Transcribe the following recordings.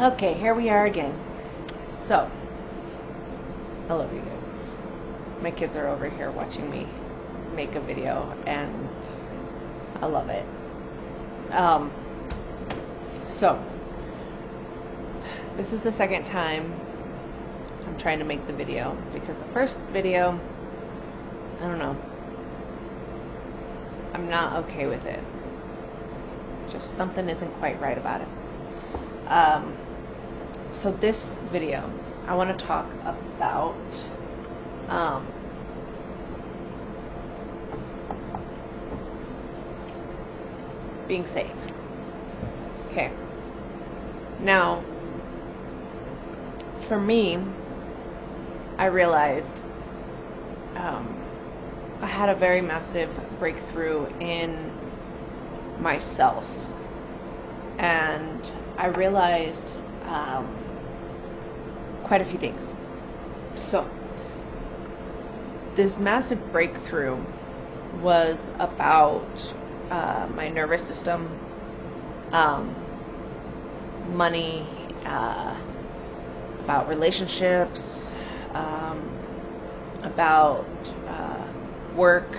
Okay, here we are again. So, I love you guys. My kids are over here watching me make a video, and I love it. So, this is the second time I'm trying to make the video, because the first video, I don't know, I'm not okay with it. Just something isn't quite right about it. So this video, I want to talk about being safe. Okay. Now, for me, I realized I had a very massive breakthrough in myself, and I realized quite a few things. So, this massive breakthrough was about my nervous system, money, about relationships, about work,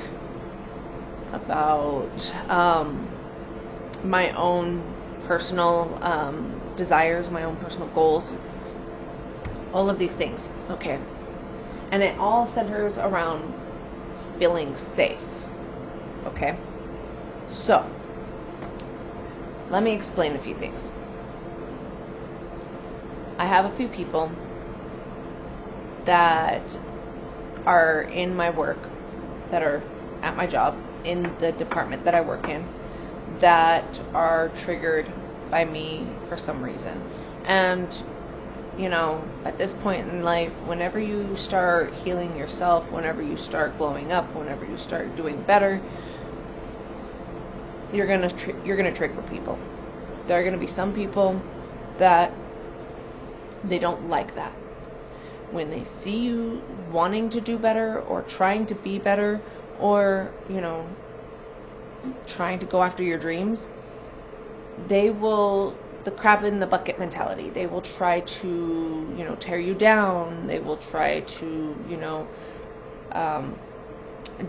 about my own personal desires, my own personal goals, all of these things. Okay. And it all centers around feeling safe. Okay. So, let me explain a few things. I have a few people that are in my work, that are at my job, in the department that I work in, that are triggered by me for some reason. And, you know, at this point in life, whenever you start healing yourself, whenever you start glowing up, whenever you start doing better, you're gonna trigger people. There are gonna be some people that they don't like that. When they see you wanting to do better, or trying to be better, or, you know, trying to go after your dreams, they will, the crab in the bucket mentality, they will try to, you know, tear you down. They will try to, you know,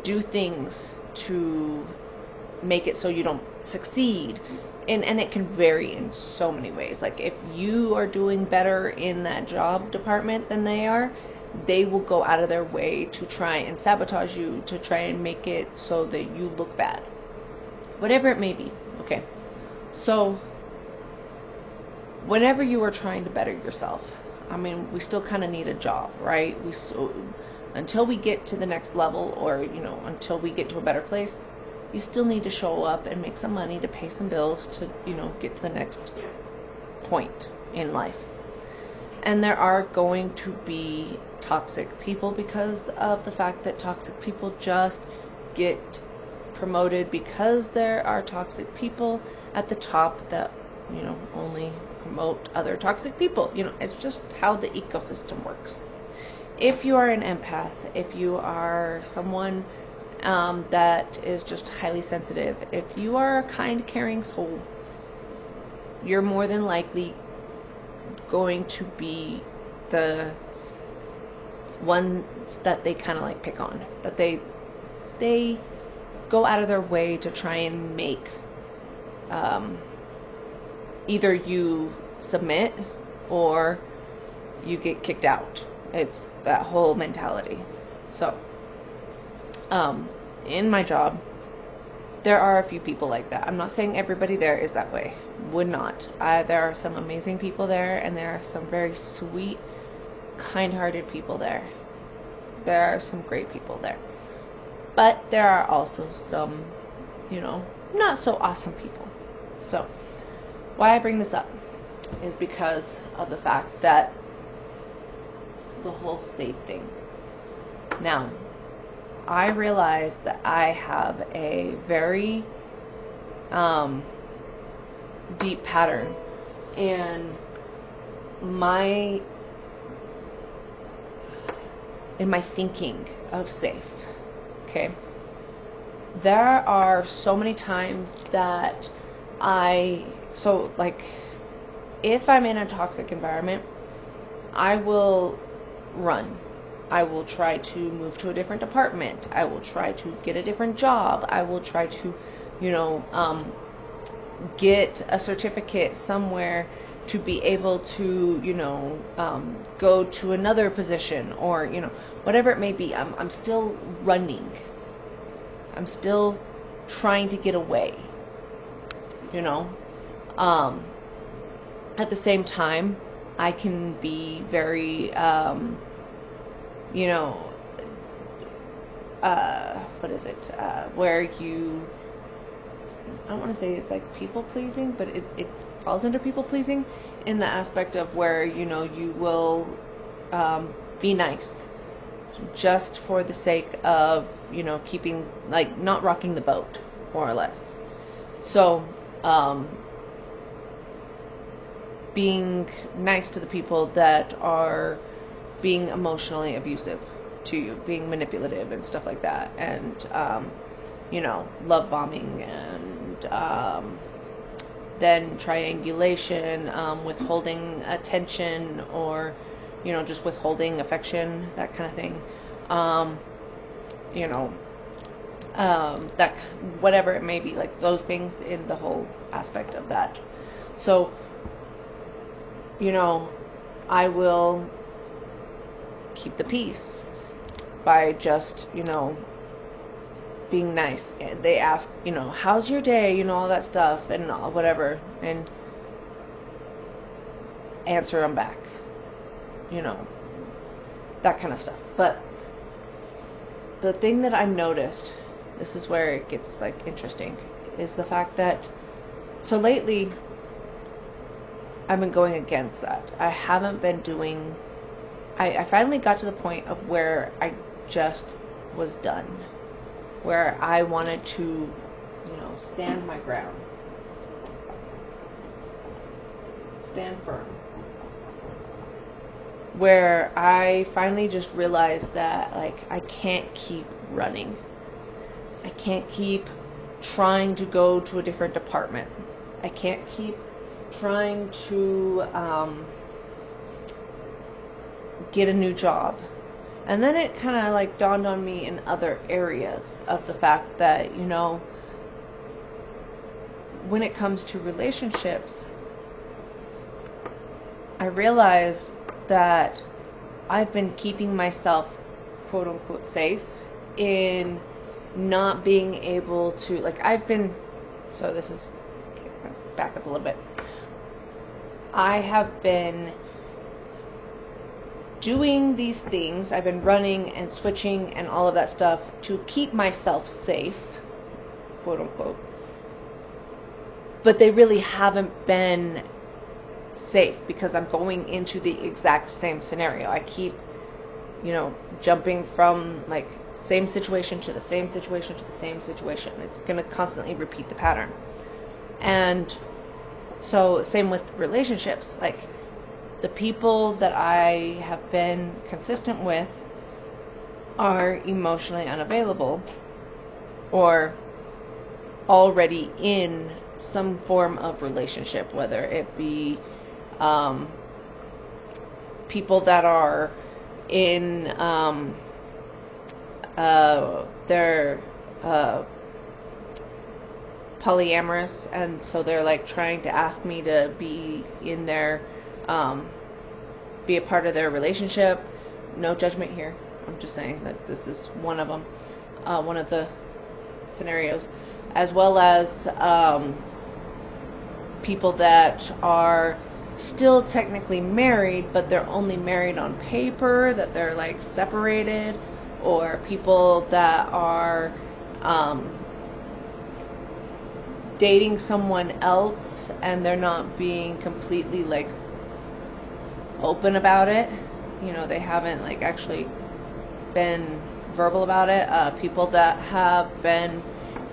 do things to make it so you don't succeed. And it can vary in so many ways. Like, if you are doing better in that job department than they are, they will go out of their way to try and sabotage you, to try and make it so that you look bad. Whatever it may be. Okay. So, whenever you are trying to better yourself, I mean, we still kind of need a job, right? Until we get to the next level, or, you know, until we get to a better place, you still need to show up and make some money to pay some bills to, you know, get to the next point in life. And there are going to be toxic people, because of the fact that toxic people just get promoted, because there are toxic people at the top that, you know, only promote other toxic people. You know, it's just how the ecosystem works. If you are an empath, if you are someone that is just highly sensitive, if you are a kind, caring soul, you're more than likely going to be the ones that they kind of like pick on, that they go out of their way to try and make either you submit or you get kicked out. It's that whole mentality. So, in my job, there are a few people like that. I'm not saying everybody there is that way. Would not. There are some amazing people there, and there are some very sweet, kind-hearted people there. There are some great people there. But there are also some, you know, not so awesome people. So, why I bring this up is because of the fact that the whole safe thing. Now, I realize that I have a very deep pattern in my thinking of safe. Okay? There are so many times that if I'm in a toxic environment, I will run. I will try to move to a different department. I will try to get a different job. I will try to, get a certificate somewhere to be able to, go to another position, or, whatever it may be. I'm still running. I'm still trying to get away, At the same time, I can be very, what is it? Where you, I don't want to say it's like people pleasing, but it falls under people pleasing in the aspect of where, you will be nice just for the sake of, keeping, like, not rocking the boat, more or less. So, being nice to the people that are being emotionally abusive to you, being manipulative and stuff like that, and love bombing, and then triangulation, withholding attention, or just withholding affection, that kind of thing. That, whatever it may be, like those things in the whole aspect of that. So, I will keep the peace by just, being nice. They ask, how's your day, all that stuff, and whatever, and answer them back, that kind of stuff. But the thing that I noticed, this is where it gets, like, interesting, is the fact that, so lately, I've been going against that. I haven't been doing, I finally got to the point of where I just was done, where I wanted to, stand my ground, stand firm, where I finally just realized that, like, I can't keep running. I can't keep trying to go to a different department. I can't keep trying to get a new job. And then it kind of, like, dawned on me in other areas of the fact that, when it comes to relationships, I realized that I've been keeping myself, quote unquote, safe in not being able to, like, so this is, back up a little bit. I have been doing these things. I've been running and switching and all of that stuff to keep myself safe, quote unquote. But they really haven't been safe, because I'm going into the exact same scenario. I keep, jumping from, like, same situation to the same situation to the same situation. It's going to constantly repeat the pattern. And so, same with relationships. Like, the people that I have been consistent with are emotionally unavailable, or already in some form of relationship, whether it be people that are in they're polyamorous, and so they're, like, trying to ask me to be in their be a part of their relationship. No judgment here. I'm just saying that this is one of them, one of the scenarios, as well as people that are still technically married, but they're only married on paper, that they're, like, separated, or people that are dating someone else and they're not being completely, like, open about it. They haven't, like, actually been verbal about it. People that have been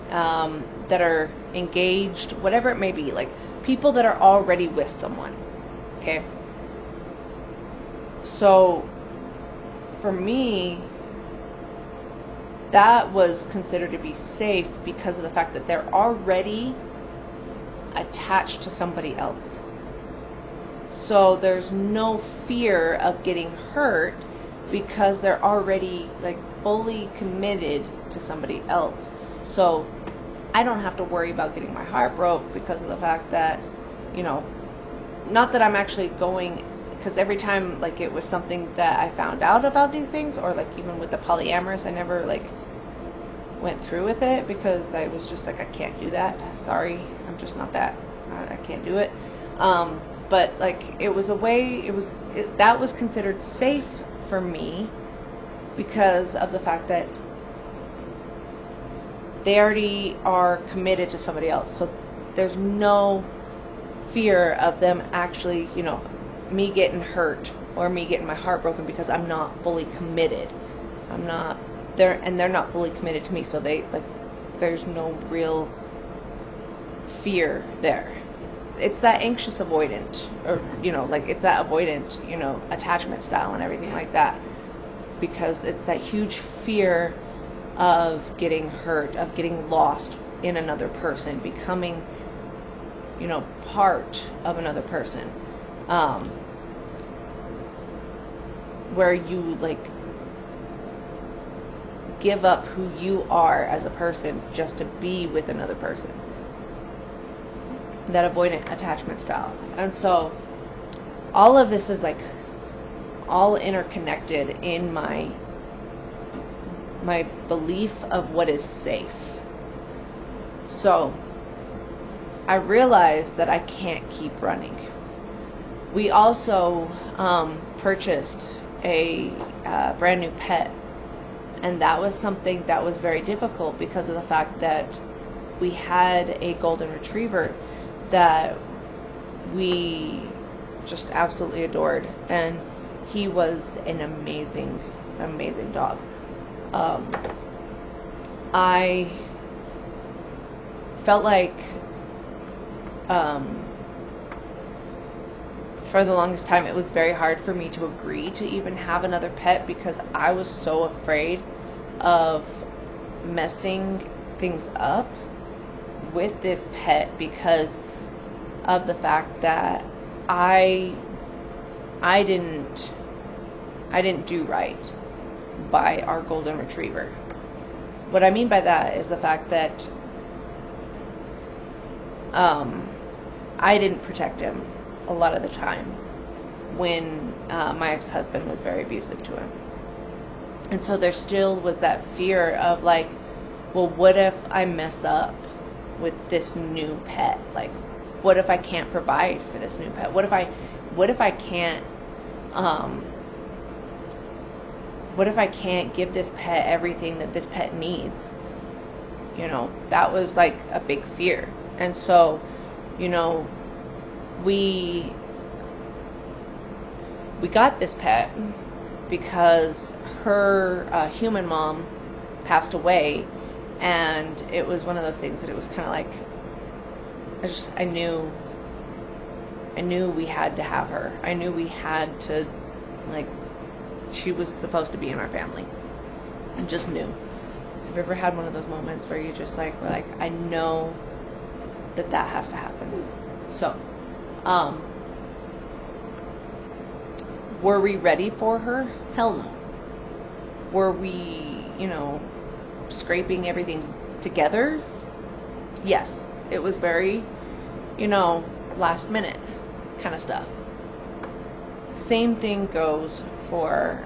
that are engaged, whatever it may be, like, people that are already with someone. Okay. So for me, that was considered to be safe because of the fact that they're already attached to somebody else. So there's no fear of getting hurt because they're already like fully committed to somebody else. So I don't have to worry about getting my heart broke because of the fact that, you know, not that I'm actually going, because every time like it was something that I found out about these things, or like even with the polyamorous, I never like went through with it because I was just like, I can't do that. Sorry, I'm just not that. I can't do it. But like it was a way, that was considered safe for me because of the fact that they already are committed to somebody else. So there's no fear of them actually, you know, me getting hurt or me getting my heart broken because I'm not fully committed. I'm not there, and they're not fully committed to me. So they like, there's no real fear there. It's that anxious avoidant, or, you know, like it's that avoidant, you know, attachment style and everything like that, because it's that huge fear of getting hurt, of getting lost in another person, becoming, you know, part of another person, where you like give up who you are as a person just to be with another person. That avoidant attachment style. And so all of this is like all interconnected in my belief of what is safe. So I realized that I can't keep running. We also purchased a brand new pet, and that was something that was very difficult because of the fact that we had a golden retriever that we just absolutely adored, and he was an amazing dog. I felt like for the longest time it was very hard for me to agree to even have another pet because I was so afraid of messing things up with this pet because of the fact that I didn't do right by our golden retriever. What I mean by that is the fact that I didn't protect him a lot of the time when my ex-husband was very abusive to him. And so there still was that fear of like, well, what if I mess up with this new pet? Like, what if I can't provide for this new pet? What if I can't give this pet everything that this pet needs? You know, that was like a big fear. And so, you know, we got this pet because her human mom passed away, and it was one of those things that it was kind of like, I knew we had to have her. I knew we had to, like, she was supposed to be in our family. I just knew. Have you ever had one of those moments where you just like, were like, I know that has to happen? So, were we ready for her? Hell no. Were we, you know, scraping everything together? Yes. It was very, you know, last minute kind of stuff. Same thing goes for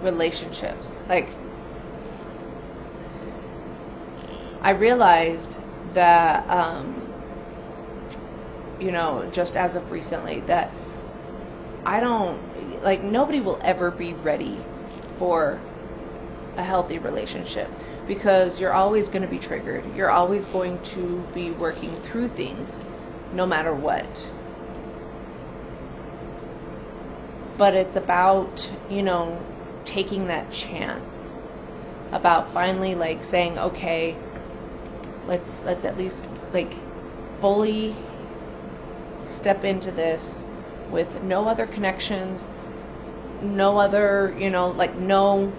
relationships. Like, I realized that, you know, just as of recently, that nobody will ever be ready for a healthy relationship, because you're always going to be triggered. You're always going to be working through things, no matter what. But it's about, you know, taking that chance, about finally like saying, okay, let's at least like fully step into this with no other connections, no other, you know, like no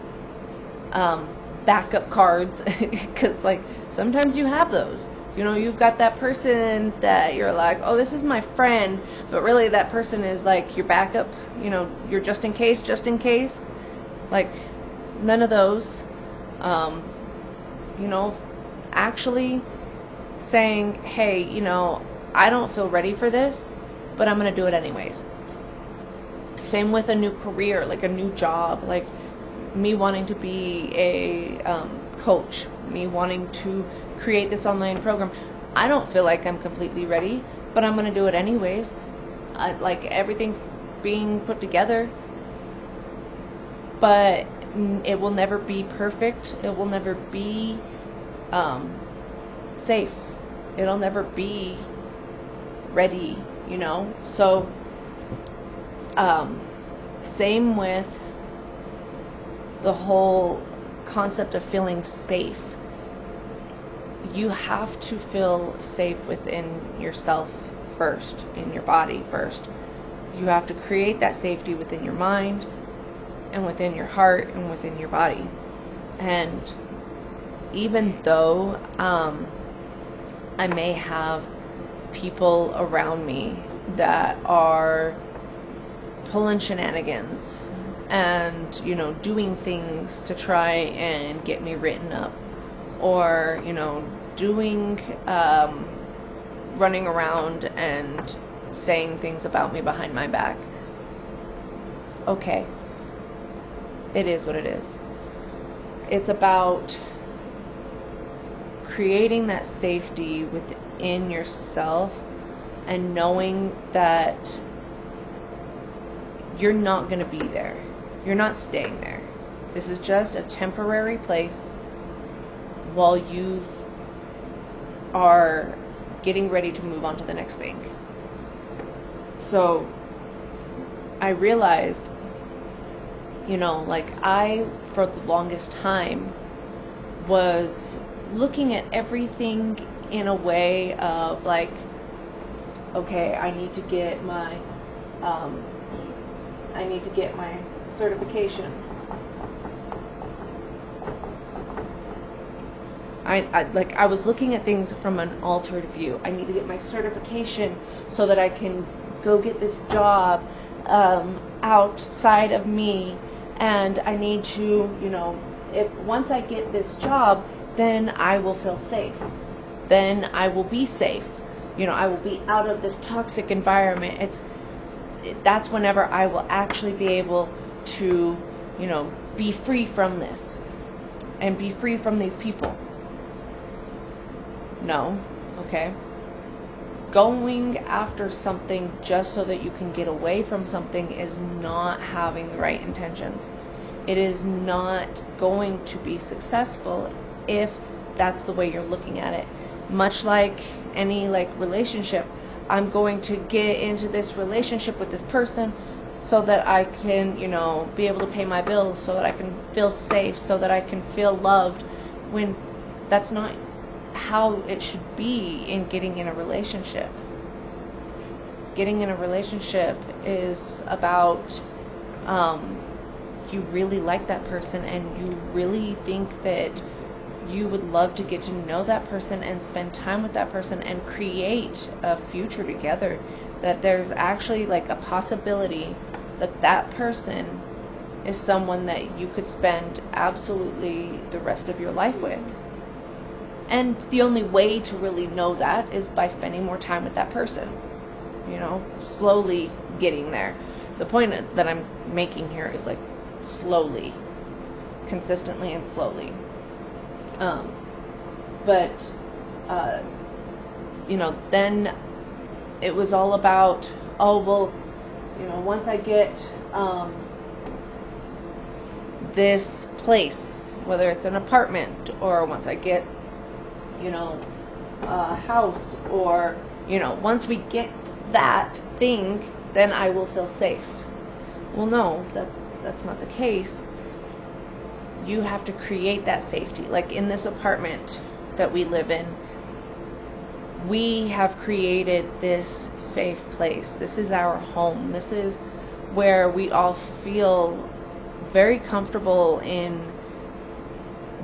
backup cards, because like sometimes you have those, You know, you've got that person that you're like, oh, this is my friend, but really that person is like your backup, you know, you're just in case. Like, none of those. You know, actually saying, hey, you know, I don't feel ready for this, but I'm going to do it anyways. Same with a new career, like a new job, like me wanting to be a coach, me wanting to create this online program. I don't feel like I'm completely ready, but I'm going to do it anyways. Like, everything's being put together, but it will never be perfect. It will never be safe. It'll never be ready, you know? So, same with the whole concept of feeling safe. You have to feel safe within yourself first, in your body first. You have to create that safety within your mind and within your heart and within your body. And even though I may have people around me that are pulling shenanigans and, you know, doing things to try and get me written up, or, you know, doing running around and saying things about me behind my back. Okay, it is what it is. It's about creating that safety within yourself and knowing that you're not going to be there. You're not staying there. This is just a temporary place while you are getting ready to move on to the next thing. So I realized, you know, like, I, for the longest time, was looking at everything in a way of like, okay, I need to get my certification. I was looking at things from an altered view. I need to get my certification so that I can go get this job outside of me, and I need to, you know, once I get this job, then I will feel safe. Then I will be safe. You know, I will be out of this toxic environment. That's whenever I will actually be able to, you know, be free from this and be free from these people. No, okay? Going after something just so that you can get away from something is not having the right intentions. It is not going to be successful if that's the way you're looking at it. Much like any relationship, I'm going to get into this relationship with this person so that I can, you know, be able to pay my bills, so that I can feel safe, so that I can feel loved, when that's not how it should be in getting in a relationship. Getting in a relationship is about you really like that person and you really think that you would love to get to know that person and spend time with that person and create a future together. That there's actually a possibility that that person is someone that you could spend absolutely the rest of your life with. And the only way to really know that is by spending more time with that person. You know, slowly getting there. The point that I'm making here is slowly, consistently and slowly. You know, then it was all about, once I get this place, whether it's an apartment or once I get, a house, or, once we get that thing, then I will feel safe. Well, no, that's not the case. You have to create that safety. Like in this apartment that we live in, we have created this safe place. This is our home. This is where we all feel very comfortable in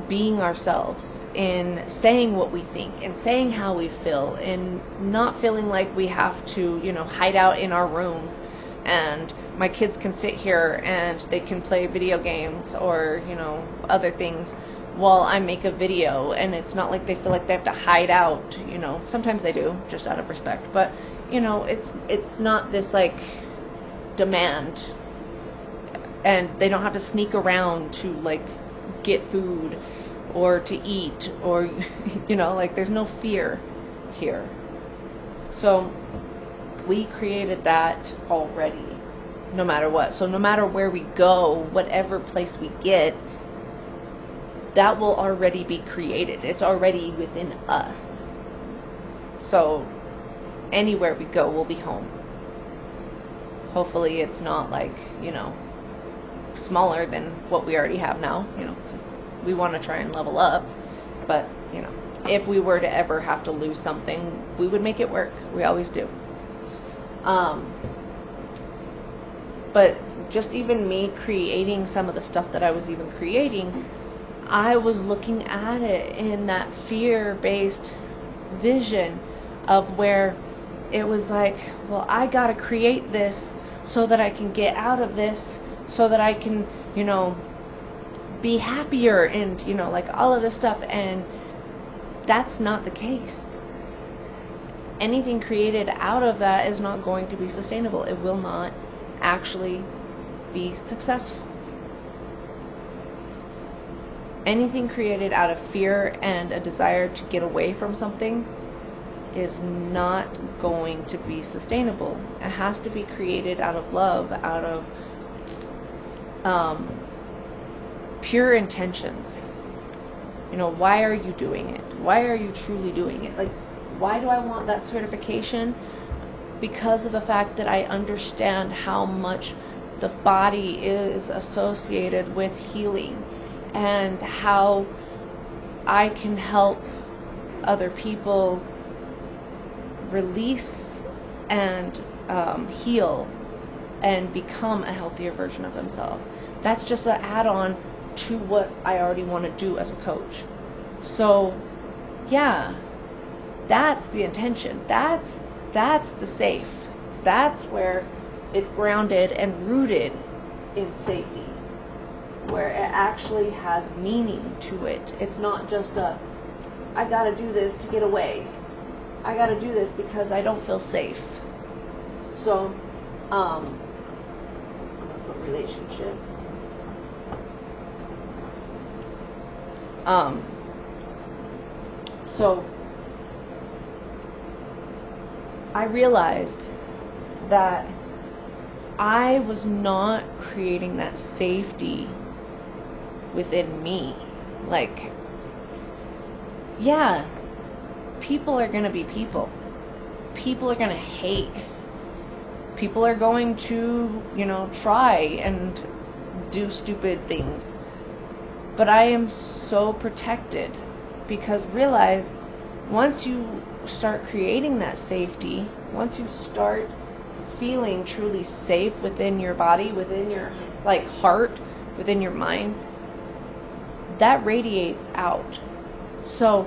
being ourselves, in saying what we think, and saying how we feel, and not feeling like we have to, hide out in our rooms, and my kids can sit here and they can play video games or, other things while I make a video, and it's not like they feel like they have to hide out, sometimes they do, just out of respect, but, it's not this, like, demand, and they don't have to sneak around to, like, get food or to eat, or like, there's no fear here. So we created that already, no matter what. So no matter where we go, whatever place we get, that will already be created. It's already within us. So anywhere we go will be home. Hopefully it's not like, smaller than what we already have now, because we want to try and level up. But, if we were to ever have to lose something, we would make it work. We always do. But just even me creating some of the stuff that I was even creating, I was looking at it in that fear-based vision of where it was like, well, I gotta create this so that I can get out of this, so that I can, be happier, and, like, all of this stuff. And that's not the case. Anything created out of that is not going to be sustainable. It will not actually be successful. Anything created out of fear and a desire to get away from something is not going to be sustainable. It has to be created out of love, out of pure intentions. Why are you doing it? Why are you truly doing it? Like, why do I want that certification? Because of the fact that I understand how much the body is associated with healing, and how I can help other people release and heal and become a healthier version of themselves. That's just an add-on to what I already want to do as a coach. So, yeah, that's the intention. That's the safe. That's where it's grounded and rooted in safety, where it actually has meaning to it. It's not just I gotta do this to get away. I gotta do this because I don't feel safe. So, I'm gonna put relationship. So I realized that I was not creating that safety within me. Like, yeah, people are going to be people. People are going to hate. People are going to, try and do stupid things. But I am so protected, because realize, once you start creating that safety, once you start feeling truly safe within your body, within your heart, within your mind, that radiates out. So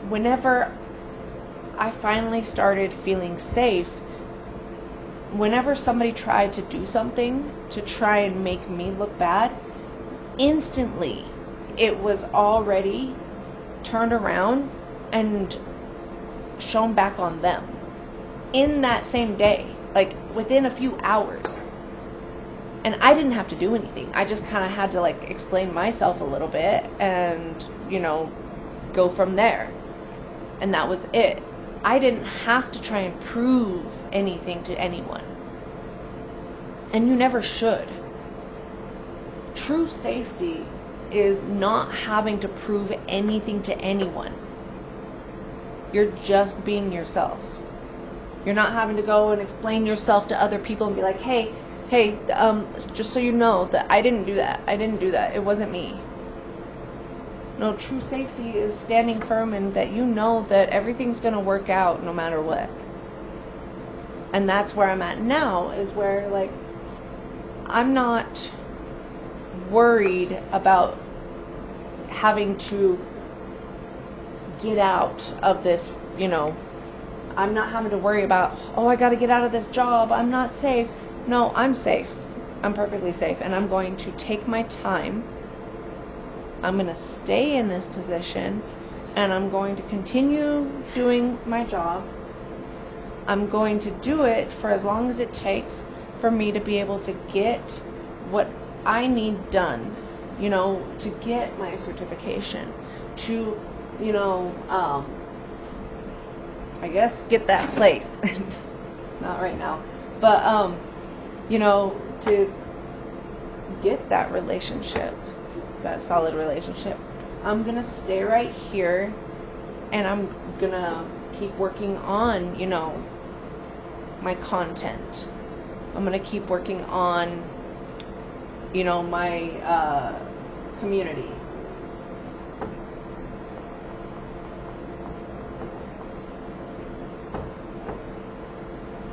whenever I finally started feeling safe, whenever somebody tried to do something to try and make me look bad, instantly it was already turned around and shown back on them in that same day, like within a few hours. And I didn't have to do anything. I just kind of had to explain myself a little bit and, go from there. And that was it. I didn't have to try and prove anything to anyone. And you never should. True safety is not having to prove anything to anyone. You're just being yourself. You're not having to go and explain yourself to other people and be like, hey, just so you know that I didn't do that. It wasn't me. No, true safety is standing firm and that you know that everything's going to work out no matter what. And that's where I'm at now, is where, I'm not worried about having to get out of this, I'm not having to worry about, oh, I got to get out of this job, I'm not safe. No, I'm safe. I'm perfectly safe, and I'm going to take my time. I'm going to stay in this position, and I'm going to continue doing my job. I'm going to do it for as long as it takes for me to be able to get what I need done, to get my certification, to, I guess get that place. Not right now. But, to get that relationship, that solid relationship, I'm going to stay right here, and I'm going to keep working on, my content. I'm going to keep working on, my community.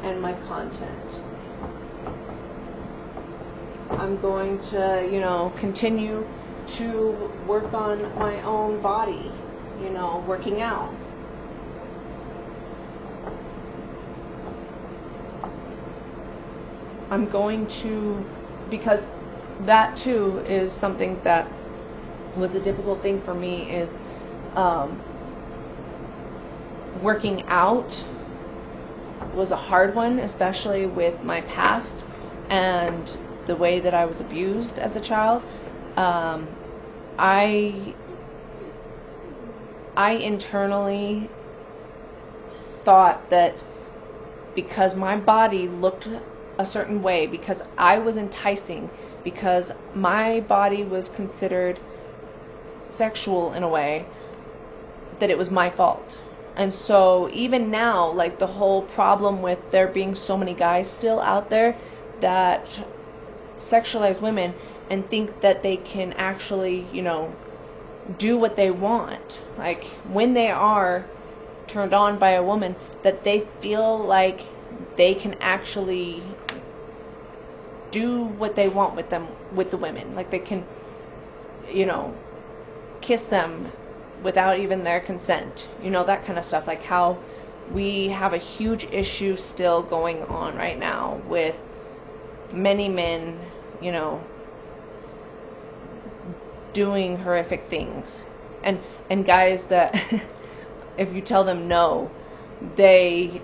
And my content. I'm going to, continue to work on my own body, working out. I'm going to, because that too is something that was a difficult thing for me, is working out was a hard one, especially with my past and the way that I was abused as a child. I internally thought that because my body looked a certain way, because I was enticing, because my body was considered sexual in a way, that it was my fault. And so even now, like the whole problem with there being so many guys still out there that sexualize women and think that they can actually, do what they want. Like when they are turned on by a woman, that they feel like they can actually do what they want with them, with the women. Like they can, kiss them without even their consent. That kind of stuff. Like how we have a huge issue still going on right now with many men, doing horrific things. And guys that if you tell them no, they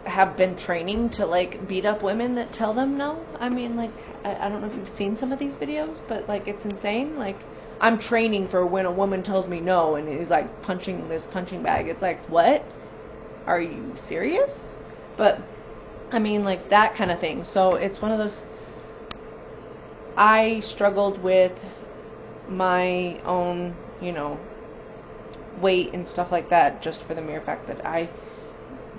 have been training to like beat up women that tell them no. I mean, like, I don't know if you've seen some of these videos, but like it's insane. Like, I'm training for when a woman tells me no and is like punching this punching bag. It's like, what? Are you serious? But I mean, like that kind of thing. So it's one of those, I struggled with my own, weight and stuff like that, just for the mere fact that I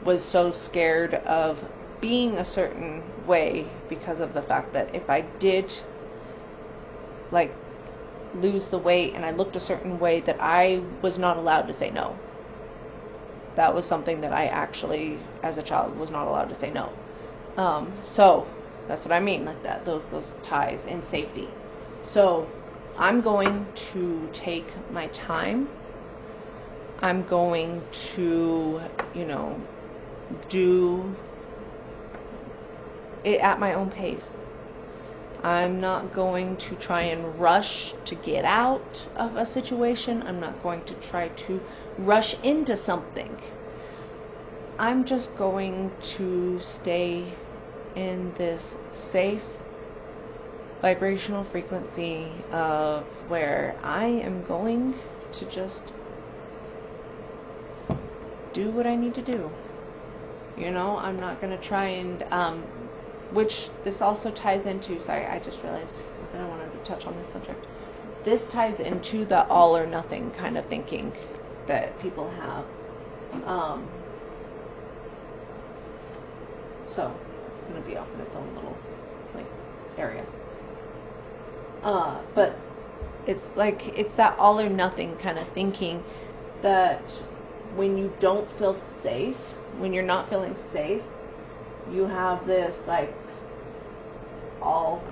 was so scared of being a certain way, because of the fact that if I did like lose the weight and I looked a certain way, that I was not allowed to say no. That was something that I actually, as a child, was not allowed to say no. So that's what I mean, like that, those ties in safety. So I'm going to take my time. I'm going to, do it at my own pace. I'm not going to try and rush to get out of a situation. I'm not going to try to rush into something. I'm just going to stay in this safe vibrational frequency of where I am going to just do what I need to do. I'm not going to try and, which this also ties into, sorry, I just realized that I wanted to touch on this subject. This ties into the all or nothing kind of thinking that people have. So it's going to be off in its own little area. But it's like, it's that all or nothing kind of thinking that when you don't feel safe, when you're not feeling safe, you have this like all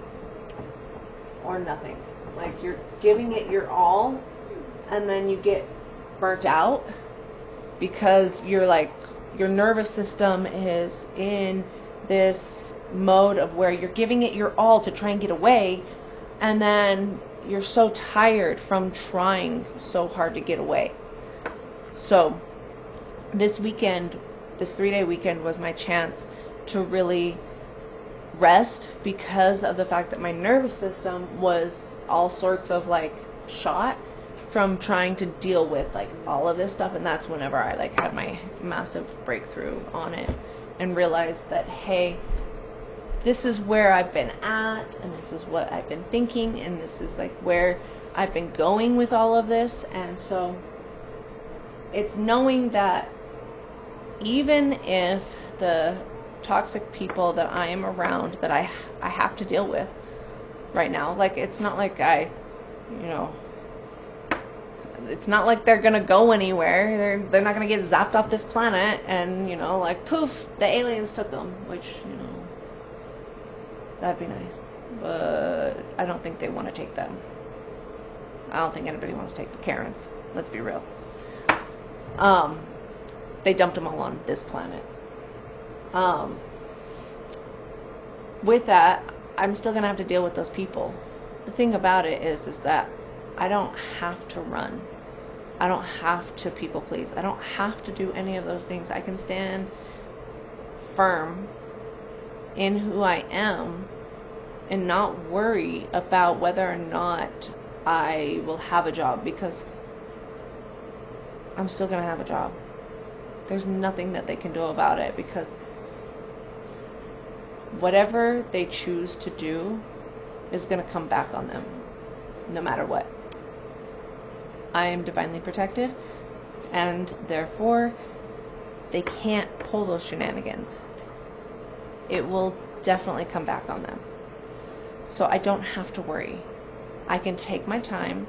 or nothing. Like you're giving it your all, and then you get burnt out because you're like, your nervous system is in this mode of where you're giving it your all to try and get away, and then you're so tired from trying so hard to get away. So this weekend, this 3-day weekend, was my chance to really rest because of the fact that my nervous system was all sorts of like shot from trying to deal with like all of this stuff. And that's whenever I like had my massive breakthrough on it and realized that, hey, this is where I've been at, and this is what I've been thinking, and this is like where I've been going with all of this. And so it's knowing that even if the toxic people that I am around, that I have to deal with right now, like it's not like it's not like they're gonna go anywhere. They're not gonna get zapped off this planet and like poof, the aliens took them, which that'd be nice, but I don't think they want to take them. I don't think anybody wants to take the Karens. Let's be real. They dumped them all on this planet. With that, I'm still gonna have to deal with those people. The thing about it is that I don't have to run. I don't have to people please. I don't have to do any of those things. I can stand firm in who I am and not worry about whether or not I will have a job, because I'm still gonna have a job. There's nothing that they can do about it, because whatever they choose to do is going to come back on them no matter what. I am divinely protected, and therefore they can't pull those shenanigans. It will definitely come back on them. So I don't have to worry. I can take my time.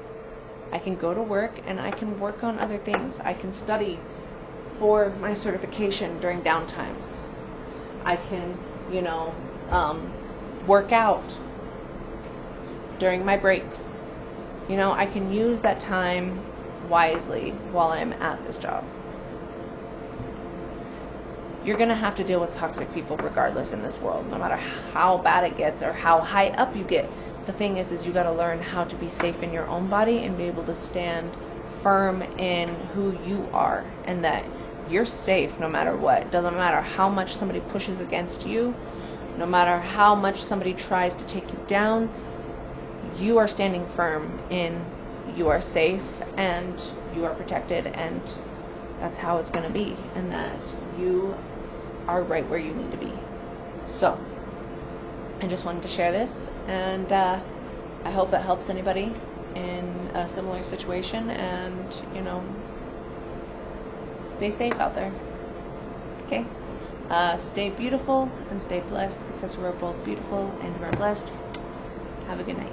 I can go to work, and I can work on other things. I can study for my certification during downtimes. I can, work out during my breaks. I can use that time wisely while I'm at this job. You're going to have to deal with toxic people regardless in this world, no matter how bad it gets or how high up you get. The thing is you got to learn how to be safe in your own body and be able to stand firm in who you are, and that you're safe no matter what. It doesn't matter how much somebody pushes against you, no matter how much somebody tries to take you down, you are standing firm in you are safe and you are protected, and that's how it's going to be, and that you are right where you need to be. So I just wanted to share this, and I hope it helps anybody in a similar situation, and stay safe out there. Okay? Stay beautiful and stay blessed, because we're both beautiful and we're blessed. Have a good night.